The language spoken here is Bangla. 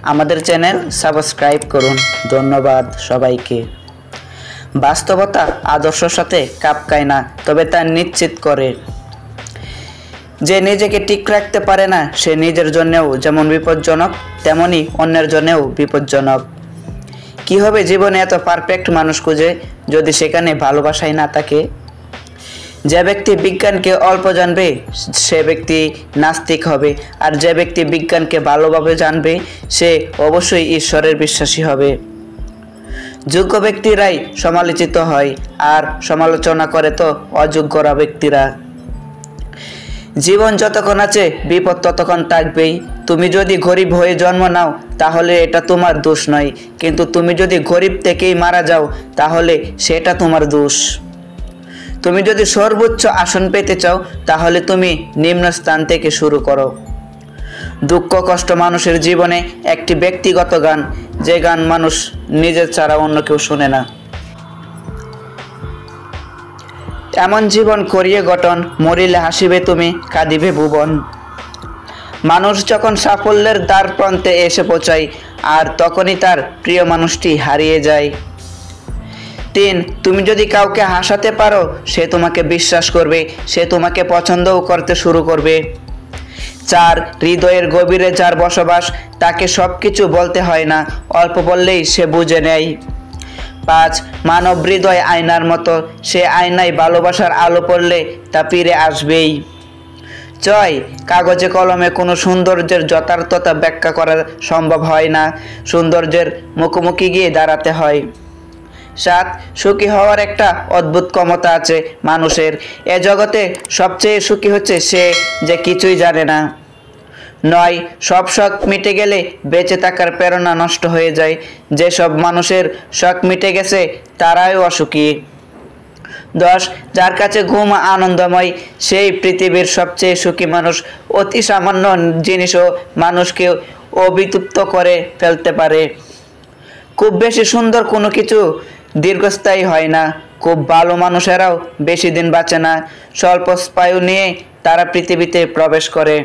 আমাদের চ্যানেল সাবস্ক্রাইব করুন। ধন্যবাদ সবাইকে। বাস্তবতা আদর্শের সাথে খাপ খায় না, তবে তা নিশ্চিত করে। যে নিজেকে ঠিক রাখতে পারে না সে নিজের জন্যও যেমন বিপজ্জনক, তেমনি অন্যের জন্যও বিপজ্জনক। কি হবে জীবনে এত পারফেক্ট মানুষ খুঁজে যদি সেখানে ভালোবাসাই না থাকে? যে ব্যক্তি বিজ্ঞানকে অল্প জানবে সে ব্যক্তি নাস্তিক হবে, আর যে ব্যক্তি বিজ্ঞানকে ভালোভাবে জানবে সে অবশ্যই ঈশ্বরের বিশ্বাসী হবে। যোগ্য ব্যক্তিরাই সমালোচিত হয়, আর সমালোচনা করে তো অযোগ্যরা ব্যক্তিরা। জীবন যতক্ষণ আছে বিপদ ততক্ষণ থাকবেই। তুমি যদি গরিব হয়ে জন্ম নাও তাহলে এটা তোমার দোষ নয়, কিন্তু তুমি যদি গরিব থেকেই মারা যাও তাহলে সেটা তোমার দোষ। তুমি যদি সর্বোচ্চ আসন পেতে চাও তাহলে তুমি নিম্ন স্থান থেকে শুরু করো। দুঃখ কষ্ট মানুষের জীবনে একটি ব্যক্তিগত গান, যে গান মানুষ নিজের ছাড়া অন্য কেউ শোনে না। এমন জীবন করিয়ে গঠন, মরিলে হাসিবে তুমি, কাঁদিবে ভুবন। মানুষ যখন সাফল্যের দ্বার প্রান্তে এসে পৌঁছায় আর তখনই তার প্রিয় মানুষটি হারিয়ে যায়। 3. তুমি যদি কাউকে হাসাতে পারো সে তোমাকে বিশ্বাস করবে, সে তোমাকে পছন্দও করতে শুরু করবে। 4. হৃদয়ের গভীরে যার বসবাস তাকে সব কিছু বলতে হয় না, অল্প বললেই সে বুঝে নেয়। 5. মানব হৃদয় আয়নার মতো, সে আয়নায় ভালোবাসার আলো পড়লে তা ফিরে আসবেই। 6. কাগজে কলমে কোনো সৌন্দর্যের যথার্থতা ব্যাখ্যা করা সম্ভব হয় না, সৌন্দর্যের মুখোমুখি গিয়ে দাঁড়াতে হয়। 7. সুখী হওয়ার একটা অদ্ভুত ক্ষমতা আছে মানুষের। এ জগতে সবচেয়ে সুখী হচ্ছে সে যে কিছুই জানে না। 9. সব শখ মিটে গেলে বেঁচে থাকার প্রেরণা নষ্ট হয়ে যায়। যেসব মানুষের শখ মিটে গেছে তারাই অসুখী। 10. যার কাছে ঘুম আনন্দময় সেই পৃথিবীর সবচেয়ে সুখী মানুষ। অতি সামান্য জিনিসও মানুষকে অভিতপ্ত করে ফেলতে পারে। খুব বেশি সুন্দর কোনো কিছু দীর্ঘস্থায়ী হয় না, খুব ভালো মানুষেরাও বেশি দিন বাঁচে না। স্বল্প স্পায়ু নিয়ে তারা পৃথিবীতে প্রবেশ করে।